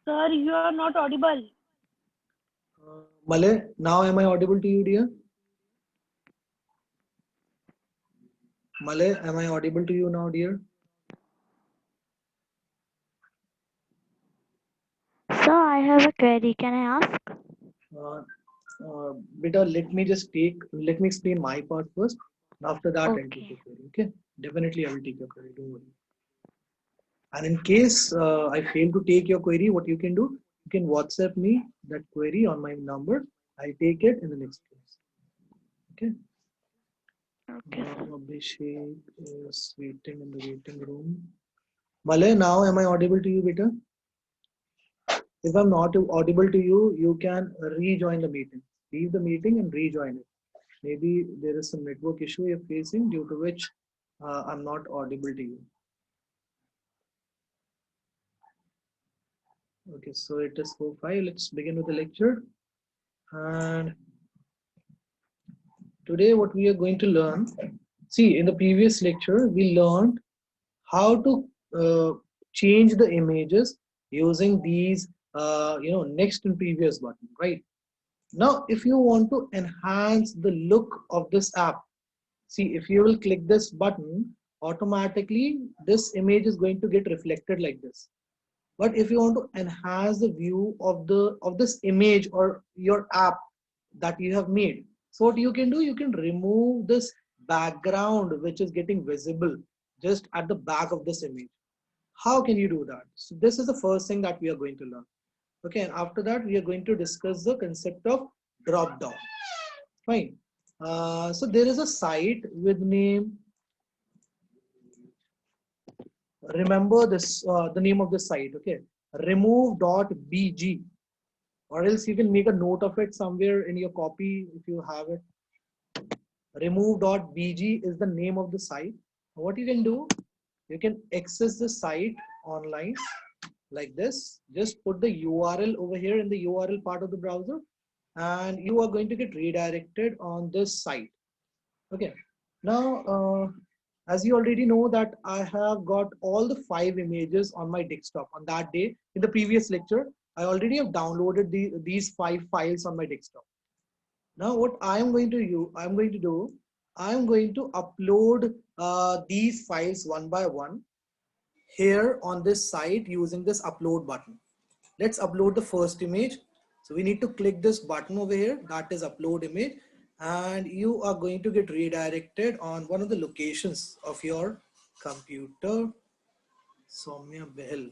Sir, you are not audible. Malay, now am I audible to you, dear? Malay, am I audible to you now, dear? Sir, I have a query. Can I ask? Beta, let me explain my part first. After that, I'll take Okay. your query. Okay, definitely I will take your query. Don't worry. And in case I fail to take your query, what you can do, you can WhatsApp me that query on my number. I'll take it in the next class. Okay. Okay, sir. Abhishek is waiting in the waiting room. Malay, now am I audible to you, beta? If I'm not audible to you, you can rejoin the meeting. Leave the meeting and rejoin it. Maybe there is some network issue you're facing due to which I'm not audible to you. Okay, so it is 4:05. Let's begin with the lecture. And today what we are going to learn, see, in the previous lecture, we learned how to change the images using these, next and previous button, right? Now, if you want to enhance the look of this app, see, if you will click this button, automatically this image is going to get reflected like this. But if you want to enhance the view of this image or your app that you have made, so what you can do, you can remove this background which is getting visible just at the back of this image. How can you do that? So this is the first thing that we are going to learn. Okay, and after that we are going to discuss the concept of drop down. Fine. So there is a site with name, remember this, the name of the site, okay, remove.bg, or else you can make a note of it somewhere in your copy if you have it. Remove.bg is the name of the site. What you can do, you can access the site online like this. Just put the URL over here in the URL part of the browser, and you are going to get redirected on this site. Okay, now as you already know that I have got all the 5 images on my desktop on that day. In the previous lecture, I already have downloaded these 5 files on my desktop. Now what I'm going to do, I'm going to upload these files one by one here on this site using this upload button. Let's upload the first image. So we need to click this button over here, that is upload image, and you are going to get redirected on one of the locations of your computer. Soumya Behel.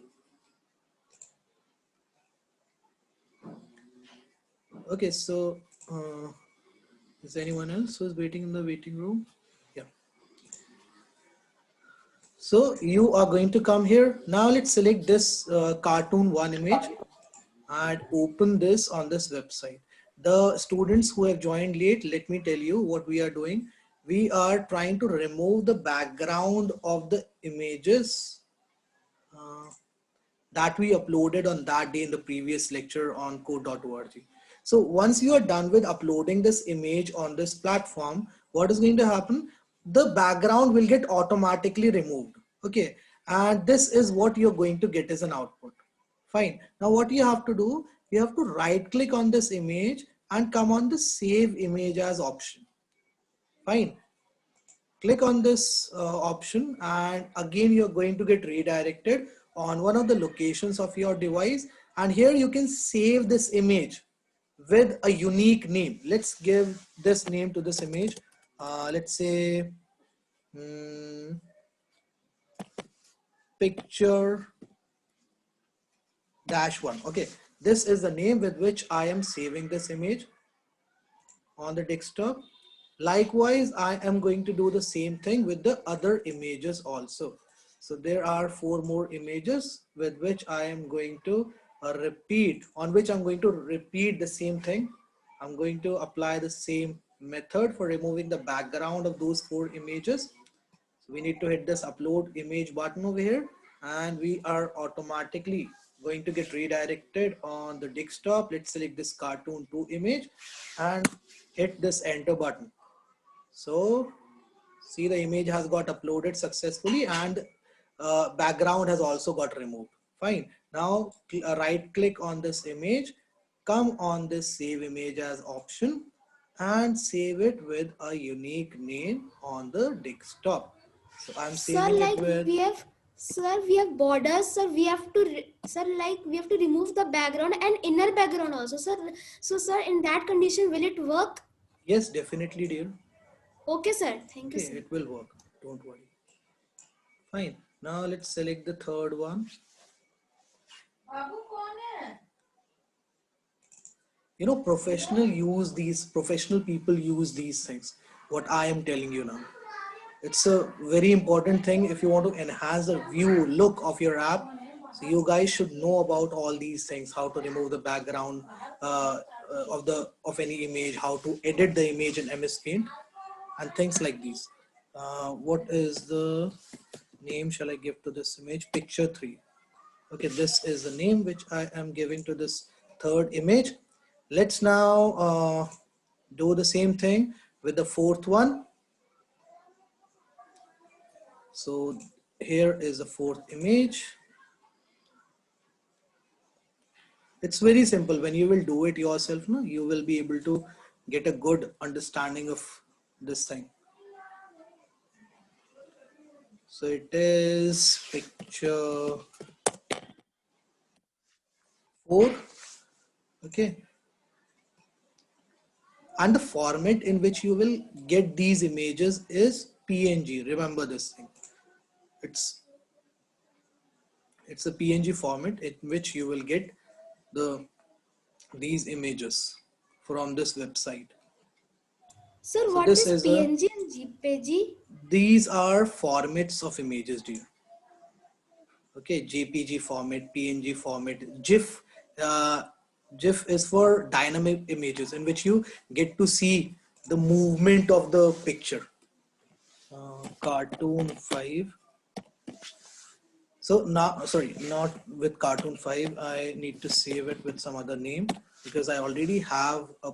Okay, so is anyone else who is waiting in the waiting room? Yeah. So you are going to come here. Now let's select this cartoon 1 image and open this on this website. The students who have joined late, let me tell you what we are doing. We are trying to remove the background of the images that we uploaded on that day in the previous lecture on code.org. So once you are done with uploading this image on this platform, what is going to happen? The background will get automatically removed. Okay, and this is what you're going to get as an output. Fine. Now what you have to do, you have to right click on this image and come on the save image as option. Fine. Click on this option, and again you're going to get redirected on one of the locations of your device, and here you can save this image with a unique name. Let's give this name to this image. Let's say picture -1. Okay, this is the name with which I am saving this image on the desktop. Likewise, I am going to do the same thing with the other images also. So there are 4 more images with which I am going to repeat, on which I'm going to repeat the same thing. I'm going to apply the same method for removing the background of those 4 images. So we need to hit this upload image button over here, and we are automatically going to get redirected on the desktop. Let's select this cartoon 2 image and hit this enter button. So see, the image has got uploaded successfully, and background has also got removed. Fine. Now right click on this image, come on this save image as option and save it with a unique name on the desktop. So I'm Sir, saving it like with, we have borders, sir. We have to, sir, like we have to remove the background and inner background also, sir. So, sir, in that condition, will it work? yes, definitely dear. Okay, sir. Thank you, Okay, sir. it will work. Don't worry. Fine. Now let's select the third one. You know, professional people use these things. What I am telling you now. It's a very important thing if you want to enhance the view look of your app. So you guys should know about all these things: how to remove the background of any image, how to edit the image in MS Paint, and things like these. What is the name shall I give to this image? Picture 3. Okay, this is the name which I am giving to this third image. Let's now do the same thing with the fourth one. So here is the fourth image. It's very simple. When you will do it yourself, no, you will be able to get a good understanding of this thing. So it is picture 4. Okay. And the format in which you will get these images is PNG. Remember this thing. It's a PNG format in which you will get these images from this website. Sir, So what this is is PNG and JPG? these are formats of images, dear. Okay, JPG format, PNG format, GIF. GIF is for dynamic images in which you get to see the movement of the picture. Cartoon 5. So now, sorry, not with Cartoon 5. I need to save it with some other name because I already have a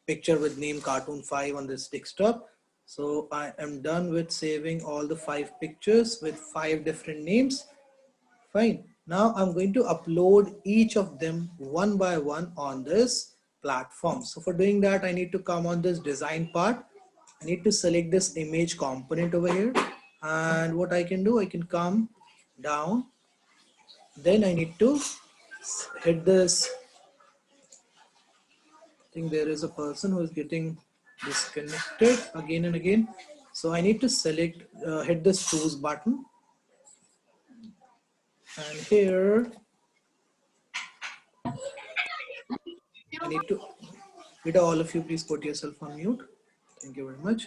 picture with name Cartoon 5 on this desktop. So I am done with saving all the 5 pictures with 5 different names. Fine. Now I'm going to upload each of them one by one on this platform. So for doing that, I need to come on this design part. I need to select this image component over here. And what I can do, I can come down. Then I need to hit this. I think there is a person who is getting disconnected again and again. So I need to select, hit this choose button. And here I need to, all of you please put yourself on mute. Thank you very much.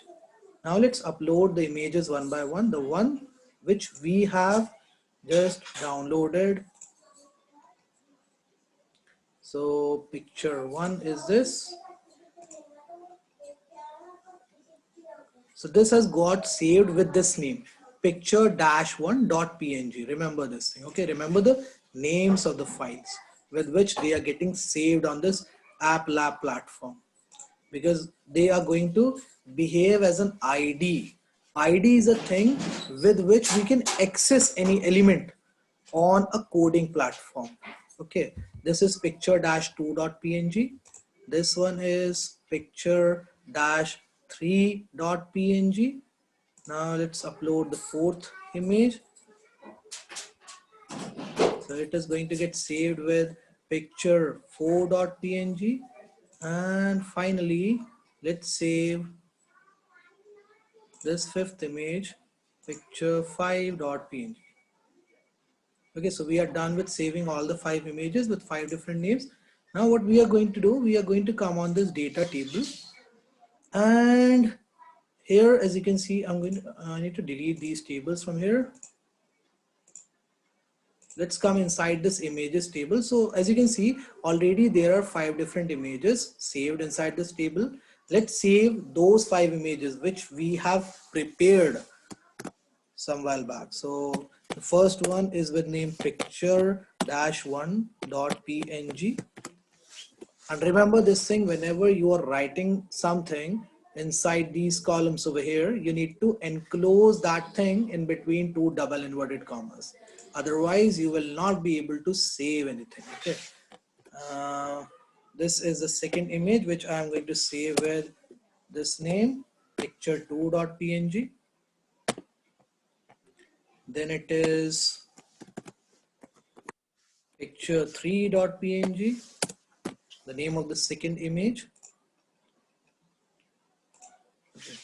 Now let's upload the images one by one. The one which we have just downloaded. So picture 1 is this. So this has got saved with this name, picture-1.png. Remember this thing. Okay, remember the names of the files with which they are getting saved on this Applab platform, because they are going to behave as an ID. ID is a thing with which we can access any element on a coding platform. Okay, this is picture-2.png. This one is picture-3.png. Now let's upload the fourth image. So it is going to get saved with picture4.png. And finally, let's save this fifth image, picture5.png. Okay, so we are done with saving all the 5 images with 5 different names. Now what we are going to do, we are going to come on this data table, and here, as you can see, I need to delete these tables from here. Let's come inside this images table. So as you can see, already there are 5 different images saved inside this table. Let's save those 5 images which we have prepared some while back. So the first one is with name picture-1.png. And remember this thing, whenever you are writing something inside these columns over here, you need to enclose that thing in between 2 double inverted commas. otherwise you will not be able to save anything. Okay, this is the second image which I am going to save with this name, picture2.png. Then it is picture3.png, the name of the second image. Okay.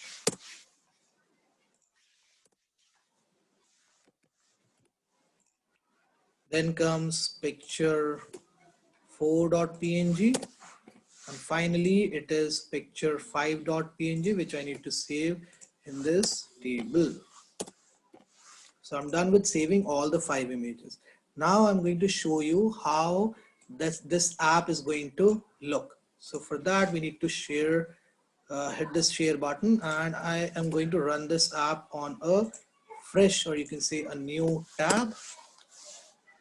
Then comes picture4.png, and finally it is picture5.png, which I need to save in this table. So I'm done with saving all the 5 images. Now I'm going to show you how this app is going to look. So for that we need to share, hit this share button, and I am going to run this app on a fresh, or you can say a new tab,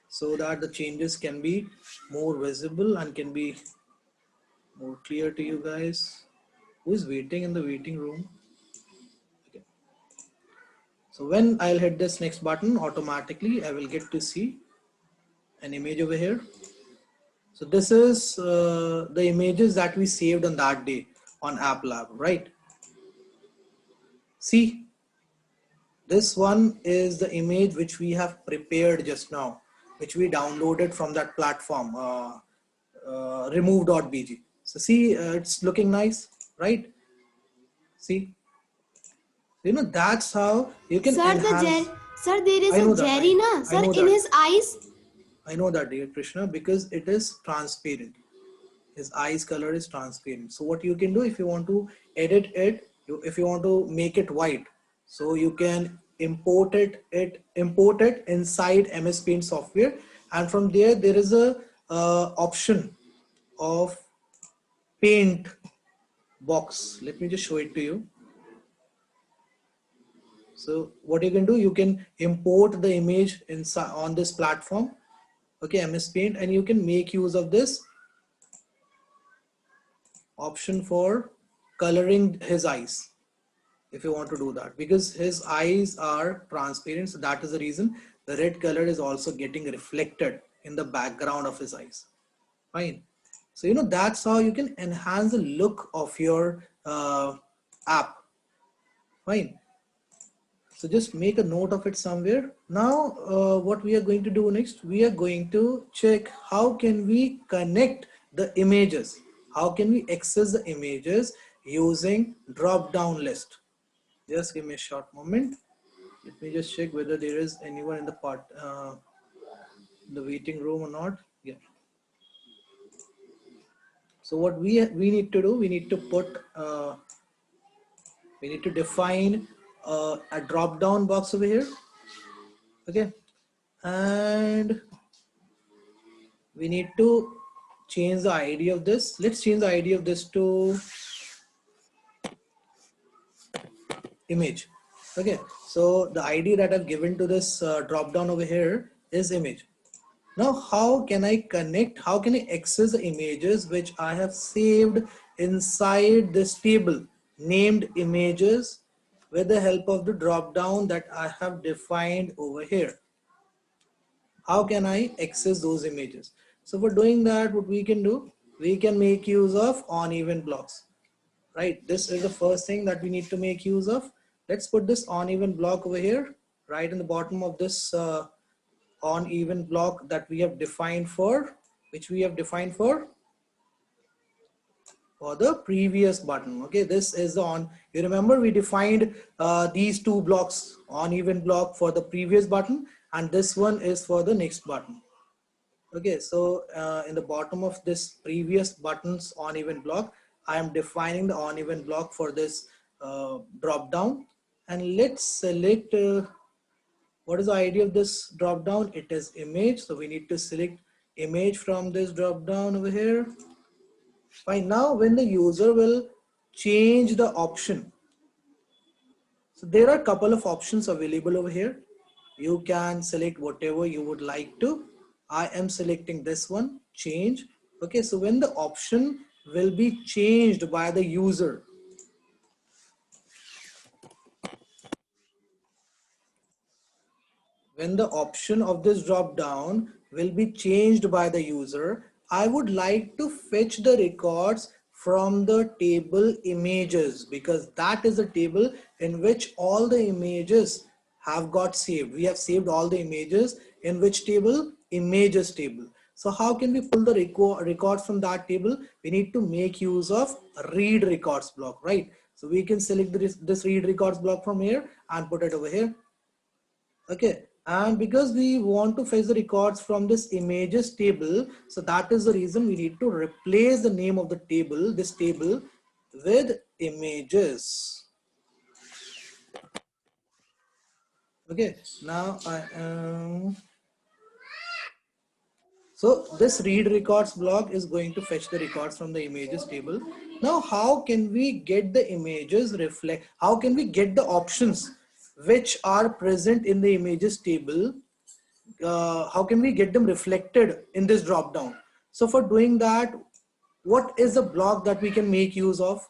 so that the changes can be more visible and can be more clear to you guys. Who is waiting in the waiting room? Okay. So when I'll hit this next button, automatically I will get to see an image over here. So this is the images that we saved on that day on Applab, right? See, this one is the image which we have prepared just now, which we downloaded from that platform, remove.bg. So see, it's looking nice, right? See, you know, that's how you can enhance. Sir, there is I know a that. Jerry, na? Sir, know in that. his eyes. I know that, dear Krishna, because it is transparent. His eyes color is transparent. So what you can do, if you want to edit it, if you want to make it white, so you can import it inside MS Paint software, and from there is a option of paint box. Let me just show it to you. So what you can do, you can import the image inside on this platform, okay, MS Paint, and you can make use of this option for coloring his eyes if you want to do that, because his eyes are transparent. So that is the reason the red color is also getting reflected in the background of his eyes. Fine. So, you know, that's how you can enhance the look of your app. Fine. So just make a note of it somewhere. Now, what we are going to do next, we are going to check how can we connect the images. How can we access the images using drop down list? Just give me a short moment. Let me just check whether there is anyone in the the waiting room or not. Yeah. So what we need to do, we need to put we need to define a drop down box over here. Okay, and we need to change the ID of this. Let's change the ID of this to image. Okay, so the ID that I've given to this drop down over here is image. Now, how can I connect, how can I access the images which I have saved inside this table named images with the help of the drop down that I have defined over here? How can I access those images? So for doing that, what we can do, we can make use of uneven blocks, right? This is the first thing that we need to make use of. Let's put this uneven block over here, right in the bottom of this uneven block that we have defined for, which we have defined for the previous button. Okay, this is on, you remember we defined these two blocks, uneven block for the previous button, and this one is for the next button. Okay, so in the bottom of this previous button's uneven block, I am defining the uneven block for this drop down, and let's select what is the ID of this drop down? It is image. So we need to select image from this drop down over here. Fine. Now when the user will change the option, so there are a couple of options available over here. You can select whatever you would like to. I am selecting this one, change. Okay, so when the option will be changed by the user, when the option of this drop down will be changed by the user, I would like to fetch the records from the table images, because that is a table in which all the images have got saved. We have saved all the images in which table? Images table. So how can we pull the records from that table? We need to make use of read records block, right? So we can select this read records block from here and put it over here. Okay, and because we want to fetch the records from this images table, so that is the reason we need to replace the name of the table, this table, with images. Okay, now I am. So this read records block is going to fetch the records from the images table. Now, how can we get the images reflect? How can we get the options which are present in the images table? How can we get them reflected in this drop down? So for doing that, what is the block that we can make use of?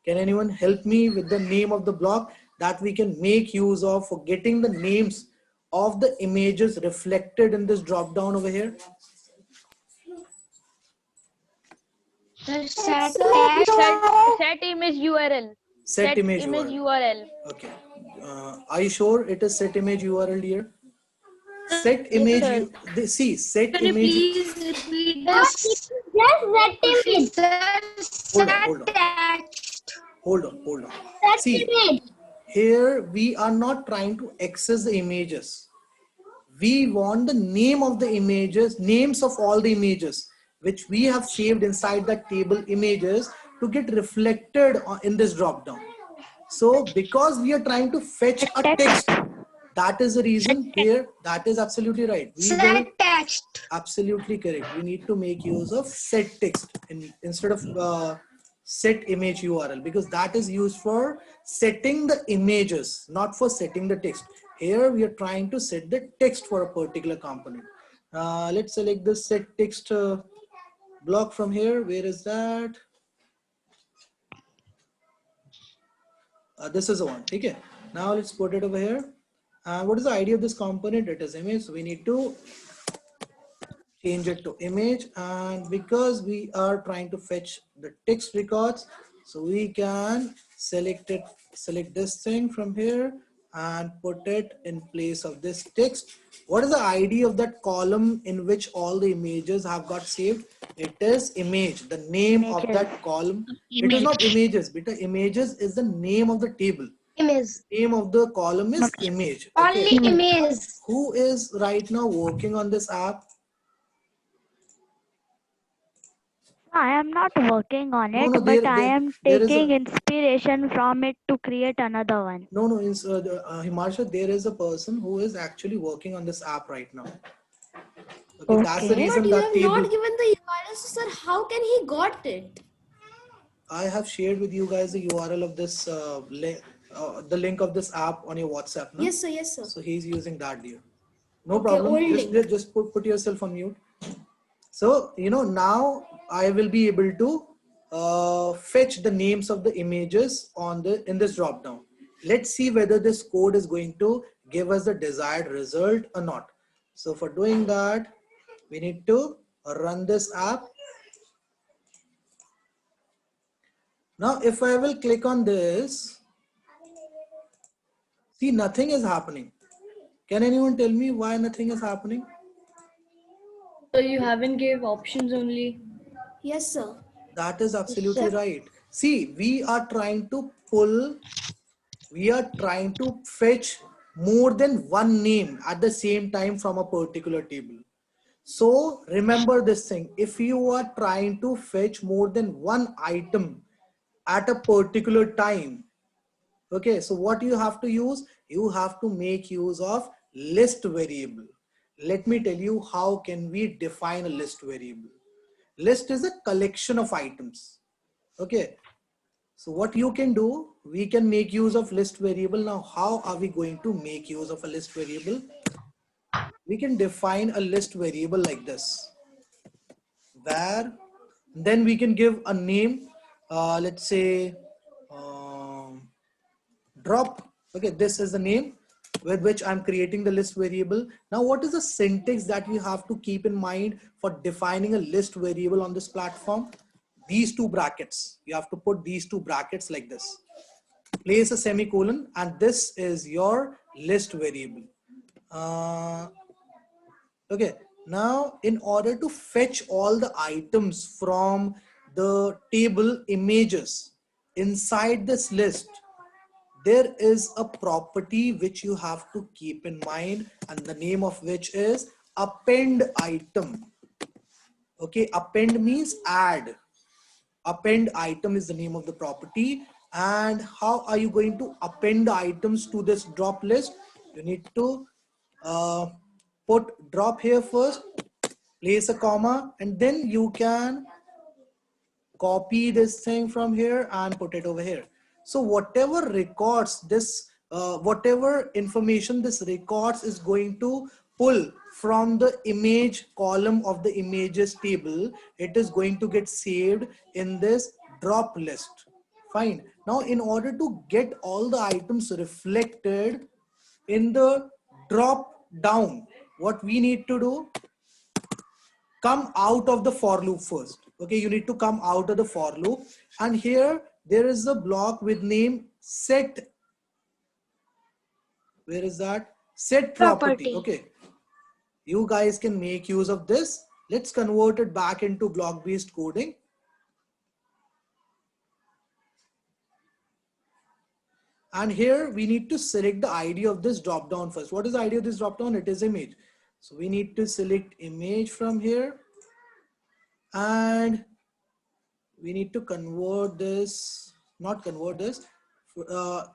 Can anyone help me with the name of the block that we can make use of for getting the names of the images reflected in this drop down over here? Set image URL. Set image URL. URL. Okay. Are you sure it is set image URL here? Set image. See, set Can you image. please repeat Just that image. Hold on. That See, image. here we are not trying to access the images. We want the name of the images, names of all the images which we have saved inside that table images to get reflected in this drop down. So because we are trying to fetch a text, that is the reason here. That is absolutely right. We will text. absolutely correct. We need to make use of set text instead of set image URL, because that is used for setting the images, not for setting the text. Here we are trying to set the text for a particular component. Let's select the set text block from here. Where is that? This is the one. Okay. Now let's put it over here. What is the idea of this component? It is image. So we need to change it to image, and because we are trying to fetch the text records, so we can select this thing from here and put it in place of this text. What is the ID of that column in which all the images have got saved? It is image, the name of that column. It is not images, because images is the name of the table. Image. Name of the column is image. Only image. Who is right now working on this app? I am not working on it, No, but I am there is taking a, inspiration from it to create another one. no, Himarsha, there is a person who is actually working on this app right now. Okay, that's the Okay. reason But you that have table. not given the URL, sir. How can he got it? I have shared with you guys the URL of this the link of this app on your WhatsApp. No? Yes, sir. Yes, sir. So he's using that, dear. No Okay, problem. old link. Just put yourself on mute. So now I will be able to fetch the names of the images in this drop down. Let's see whether this code is going to give us the desired result or not. So for doing that, we need to run this app. Now if I will click on this, see, nothing is happening. Can anyone tell me why nothing is happening? So you haven't gave options only. Yes, sir. That is absolutely right. See, we are trying to fetch more than one name at the same time from a particular table. So remember this thing, if you are trying to fetch more than one item at a particular time, okay, so what you have to use? You have to make use of list variable. Let me tell you how can we define a list variable. List is a collection of items. Okay, so what you can do, we can make use of list variable. Now, how are we going to make use of a list variable? We can define a list variable like this, where then we can give a name, let's say drop. Okay, this is the name. with which I'm creating the list variable. Now, what is the syntax that you have to keep in mind for defining a list variable on this platform? These two brackets, you have to put these two brackets like this. Place a semicolon, and this is your list variable. Okay, now in order to fetch all the items from the table images inside this list, there is a property which you have to keep in mind, and the name of which is append item. Okay, append means add. Append item is the name of the property. And how are you going to append items to this drop list? You need to put drop here first, place a comma, and then you can copy this thing from here and put it over here. So whatever records this, whatever information this records is going to pull from the image column of the images table, it is going to get saved in this drop list. Fine. Now, in order to get all the items reflected in the drop down, what we need to do, come out of the for loop first. Okay, you need to come out of the for loop, and here there is a block with name set. Where is that? Set property. Okay, you guys can make use of this. Let's convert it back into block based coding. And here we need to select the ID of this drop down first. What is the ID of this drop down? It is image. So we need to select image from here, and we need to convert this, not convert this.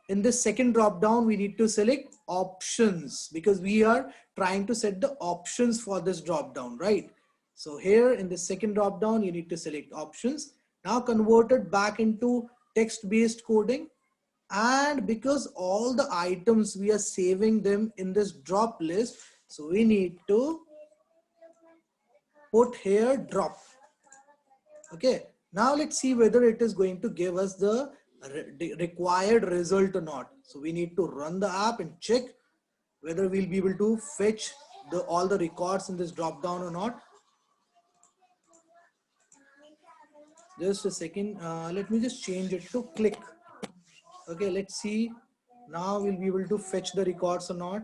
In this second drop down, we need to select options, because we are trying to set the options for this drop down, right? So here in the second drop down, you need to select options. Now convert it back into text based coding. And because all the items we are saving them in this drop list, so we need to put here drop. Okay, now let's see whether it is going to give us the required result or not. So we need to run the app and check whether we'll be able to fetch all the records in this drop down or not. Just a second, let me just change it to click. Okay, let's see now we'll be able to fetch the records or not.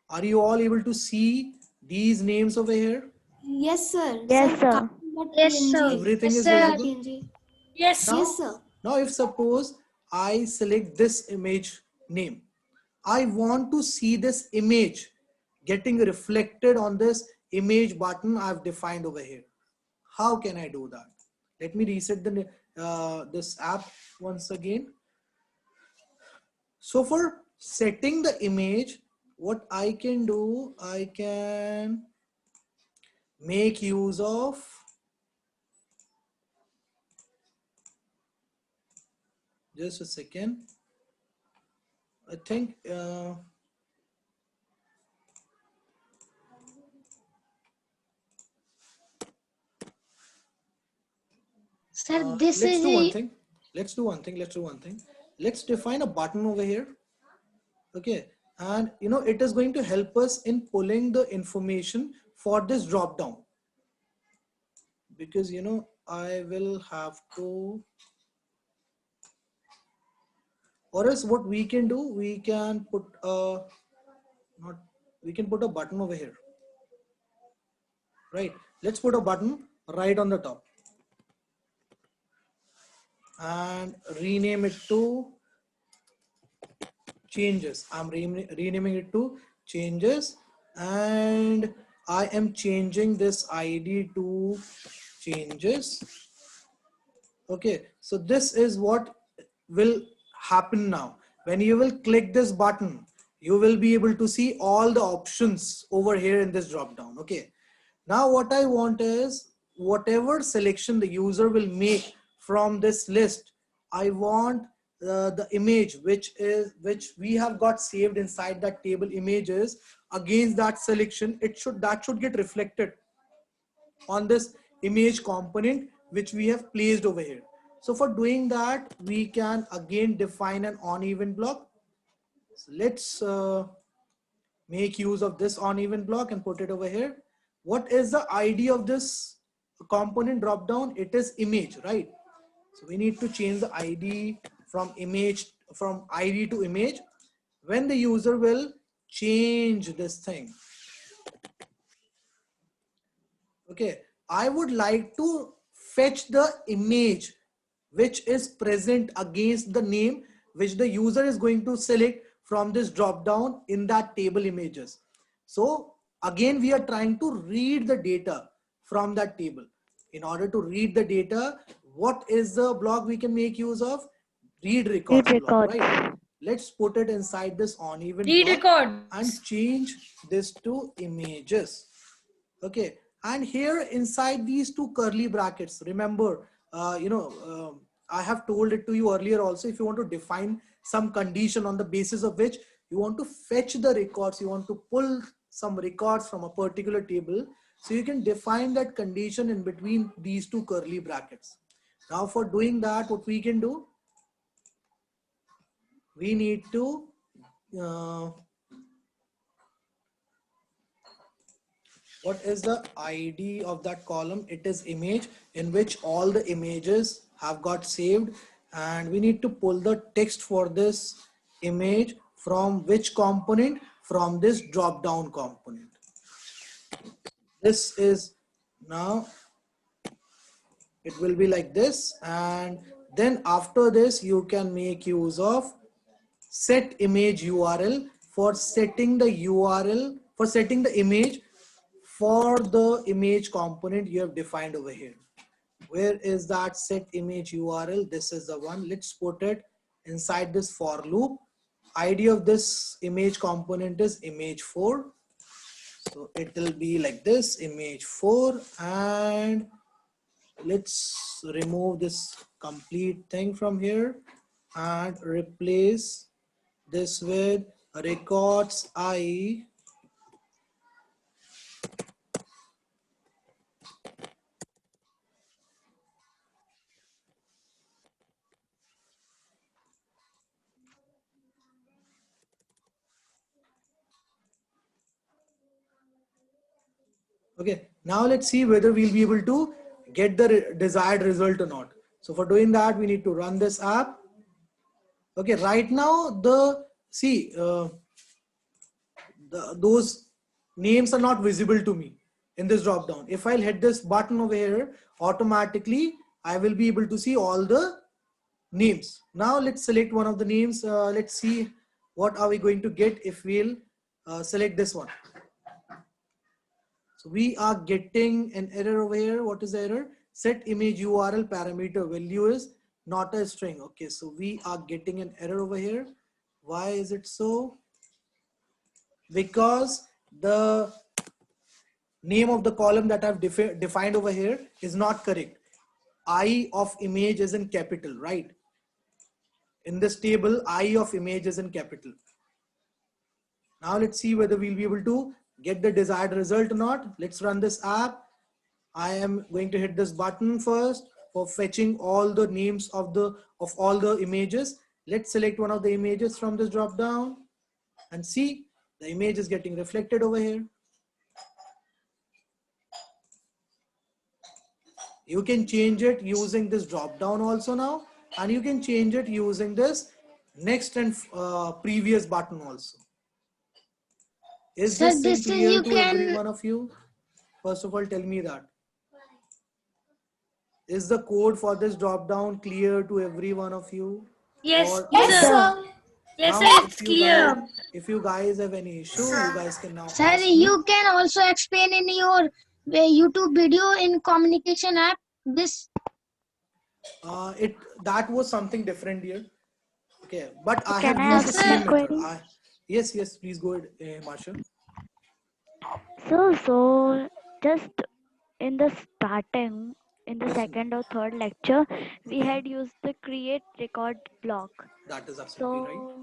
Are you all able to see these names over here? Yes, sir. Yes, sir. Yes, sir. Everything Yes, is sir. visible? Yes. Now, Yes, sir. now if suppose I select this image name, I want to see this image getting reflected on this image button I've defined over here. How can I do that? Let me reset this app once again. So for setting the image, what I can do, I can make use of just a second. I think Sir, this let's is do one a thing. Let's do one thing. Let's define a button over here. Okay, and it is going to help us in pulling the information for this drop down, because I will have to, or else what we can do, we can put a button over here, right? Let's put a button right on the top and rename it to changes. I'm renaming it to changes, and I am changing this ID to changes. Okay, so this is what will happen now. When you will click this button, you will be able to see all the options over here in this drop down. Okay, now what I want is whatever selection the user will make from this list, I want the image which we have got saved inside that table images against that selection. That should get reflected on this image component which we have placed over here. So for doing that, we can again define an on-event block. So let's make use of this on-event block and put it over here. What is the ID of this component drop down? It is image, right? So we need to change the ID from ID to image. When the user will change this thing, okay, I would like to fetch the image which is present against the name which the user is going to select from this drop down in that table images. So again, we are trying to read the data from that table. In order to read the data, what is the block we can make use of? Read records Read block, records. right? Let's put it inside this on event Read block records. and change this to images. Okay, and here inside these two curly brackets, remember, I have told it to you earlier also, if you want to define some condition on the basis of which you want to fetch the records, you want to pull some records from a particular table, so you can define that condition in between these two curly brackets. Now for doing that, what we can do, we need to what is the ID of that column? It is image, in which all the images have got saved, and we need to pull the text for this image from which component? From this drop down component. This is now, it will be like this, and then after this you can make use of set image URL for setting the URL, for setting the image for the image component you have defined over here. Where is that set image URL? This is the one. Let's put it inside this for loop. ID of this image component is image4. So it will be like this, image4, and let's remove this complete thing from here and replace this with records I. Okay, now let's see whether we'll be able to get the desired result or not. So for doing that, we need to run this app. Okay, right now those names are not visible to me in this drop down. If I'll hit this button over here, automatically I will be able to see all the names. Now let's select one of the names. Let's see what are we going to get if we'll select this one. So we are getting an error over here. What is the error? Set image URL parameter value is not a string. Okay, so we are getting an error over here. Why is it so? Because the name of the column that I've defined over here is not correct. I of image is in capital, right? In this table, I of image is in capital. Now let's see whether we'll be able to get the desired result or not. Let's run this app. I am going to hit this button first for fetching all the names of all the images. Let's select one of the images from this drop down and see the image is getting reflected over here. You can change it using this drop down also now, and you can change it using this next and previous button also. Is this thing clear to every one of you? First of all, tell me that. Is the code for this drop down clear to every one of you? Yes, Yes, sir. sir. Yes, Now, sir, it's clear. if you guys have any issue, you guys can now Sir, ask me. you can also explain in your YouTube video in communication app this. That was something different here. Okay, but I Can have I used the ask same a method. query? Yes, please go ahead, Marsha. So just in the starting, in the second or third lecture, we had used the create record block. That is absolutely right.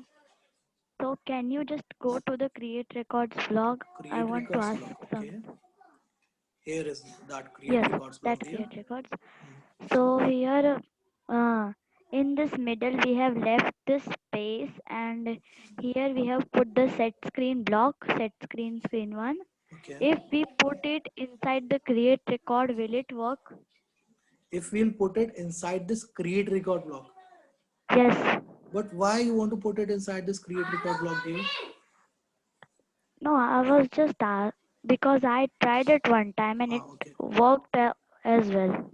So can you just go to the create records block? I Create want to records ask block. some. Okay, here is that create Yes, records block that here. create records. So here In this middle we have left this space, and here we have put the set screen block, set screen 1. Okay. If we put it inside the create record, will it work? If we'll put it inside this create record block. Yes. But why you want to put it inside this create record block, dear? No, I was just because I tried it one time and it Okay. worked as well.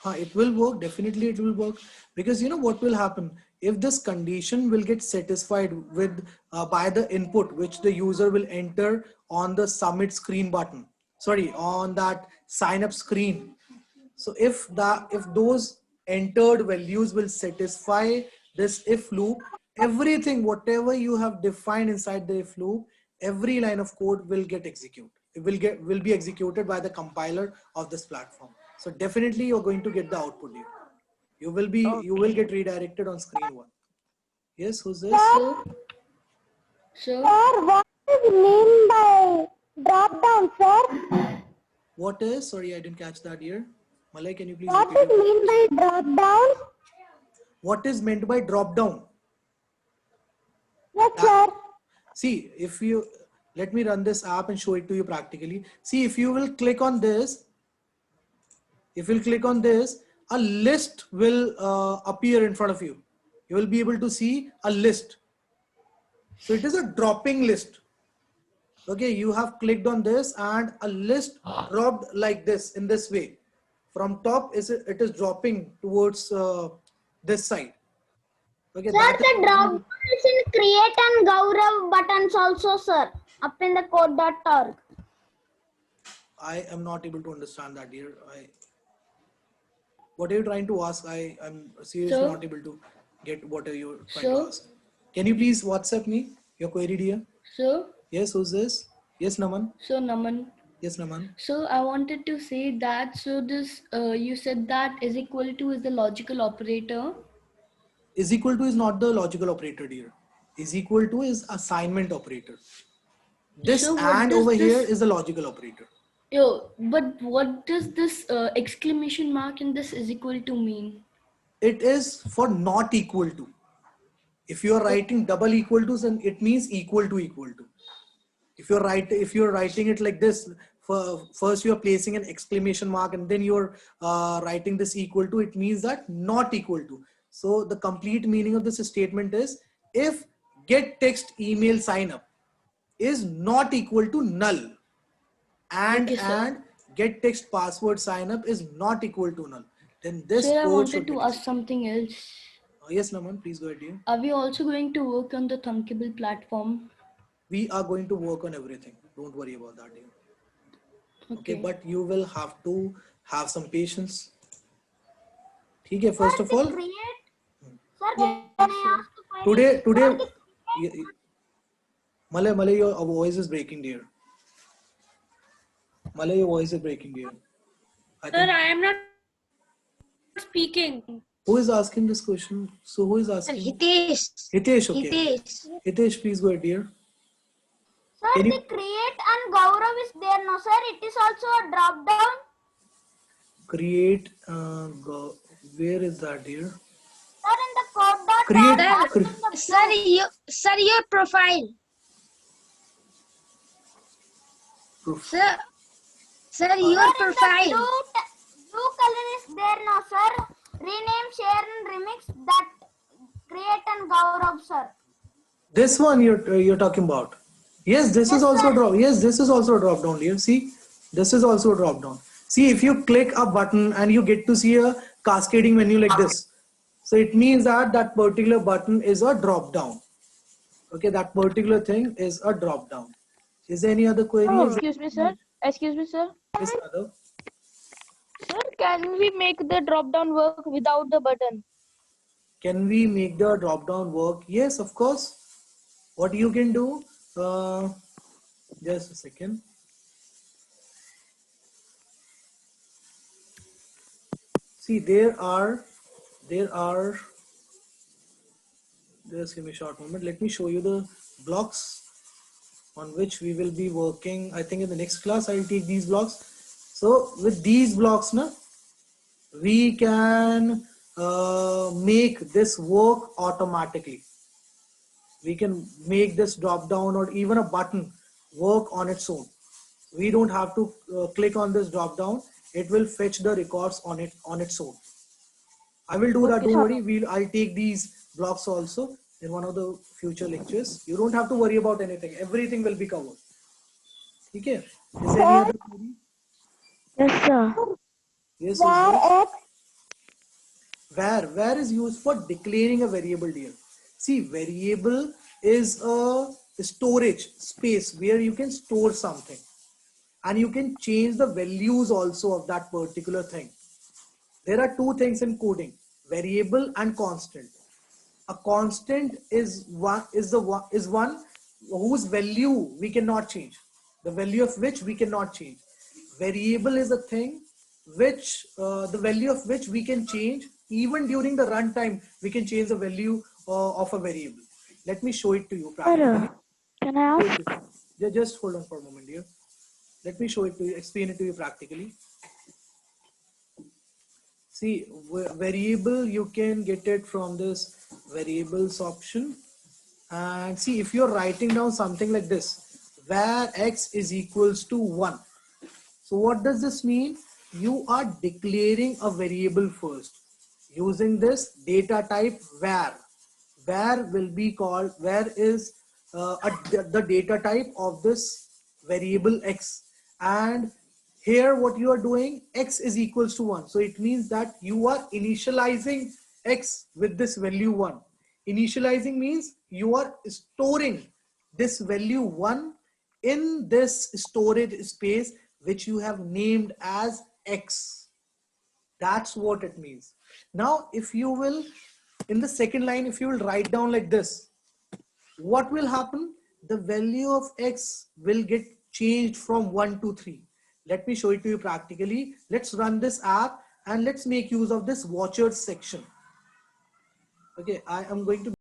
It will work, definitely it will work, because you know what will happen if this condition will get satisfied with by the input which the user will enter on the submit screen button, sorry, on that sign up screen. So if those entered values will satisfy this if loop, everything whatever you have defined inside the if loop, every line of code will get executed. It will be executed by the compiler of this platform. So definitely you're going to get the output here. You will get redirected on screen 1. Yes, who's this? Sir, what is mean by drop down, sir? What is? Sorry, I didn't catch that here. Malay, can you please What repeat is it? mean by drop down? What is meant by drop down? Yes, sir. See, if you, let me run this app and show it to you practically. See, if you will click on this, a list will appear in front of you. You will be able to see a list. So it is a dropping list. Okay, you have clicked on this and a list dropped like this, in this way. From top, it is dropping towards this side. Okay, Sir, the drop down is in create and Gaurav buttons also, sir. Up in the code.org. I am not able to understand that here. What are you trying to ask? I'm seriously not able to get what are you trying to ask. Can you please WhatsApp me your query, dear? sir, Yes, who's this? Yes, Naman. so Naman. Yes, Naman. So I wanted to say that, so this, you said that is equal to is the logical operator. Is equal to is not the logical operator, dear. Is equal to is assignment operator. This So what and does over here this- is the logical operator. Yo, but what does this exclamation mark in this is equal to mean? It is for not equal to. If you are writing double equal to, then it means equal to equal to. If you're writing it like this, first you are placing an exclamation mark and then you're writing this equal to, it means that not equal to. So the complete meaning of this statement is, if get text email sign up is not equal to null, and get text password sign up is not equal to null, then this Sir, I code wanted should to be ask something else. Yes, Naman, please go ahead, dear. Are we also going to work on the Thunkable platform? We are going to work on everything. Don't worry about that, dear. Okay, but you will have to have some patience. Okay, first of all, today, Malay, your voice is breaking, dear. Malay, your voice is breaking, dear. Sir, I am not speaking. Who is asking this question? So who is asking? Hitesh. Hitesh, okay. Hitesh, please go ahead, dear. Sir, the create and Gaurav is there, no sir? It is also a drop down. Create, where is that, dear? Sir, in the code. Sir, your profile. Sir, your profile. Blue color is there, no sir? Rename, share and remix that create and Gaurav, sir. This one you're talking about. Yes, this is also a drop. Yes, this is also a drop down, dear. See, this is also a drop down. See, if you click a button and you get to see a cascading menu like this, so it means that that particular button is a drop down. Okay, that particular thing is a drop down. Is there any other query? Excuse me, sir. Excuse me, sir. Yes, Madhav. Sir, can we make the drop down work without the button? Can we make the drop down work? Yes, of course. What you can do? Just a second. See, there are. Just give me a short moment. Let me show you the blocks on which we will be working. I think in the next class I'll take these blocks. So with these blocks, we can make this work automatically. We can make this drop down or even a button work on its own. We don't have to click on this drop down. It will fetch the records on its own. I will do that. Okay, Don't sir. worry. I'll take these blocks also in one of the future lectures. You don't have to worry about anything. Everything will be covered. Okay. Is there any other query? Yes, sir. Yes. Where is used for declaring a variable, dear. See, variable is a storage space where you can store something, and you can change the values also of that particular thing. There are two things in coding: variable and constant. A constant is one whose value we cannot change, the value of which we cannot change. Variable is a thing which the value of which we can change. Even during the runtime we can change the value of a variable. Let me show it to you practically. Sir, can I ask? Just hold on for a moment, dear. Let me show it to you, explain it to you practically. See, variable, you can get it from this variables option. And see, if you're writing down something like this, where x is equals to 1. So what does this mean? You are declaring a variable first using this data type where. Where will be called, where is the data type of this variable x. And here what you are doing, x is equals to 1. So it means that you are initializing x with this value 1. Initializing means you are storing this value 1 in this storage space which you have named as x. That's what it means. Now if you will, in the second line, if you will write down like this, what will happen? The value of x will get changed from 1 to 3. Let me show it to you practically. Let's run this app and let's make use of this watchers section. Okay, I am going to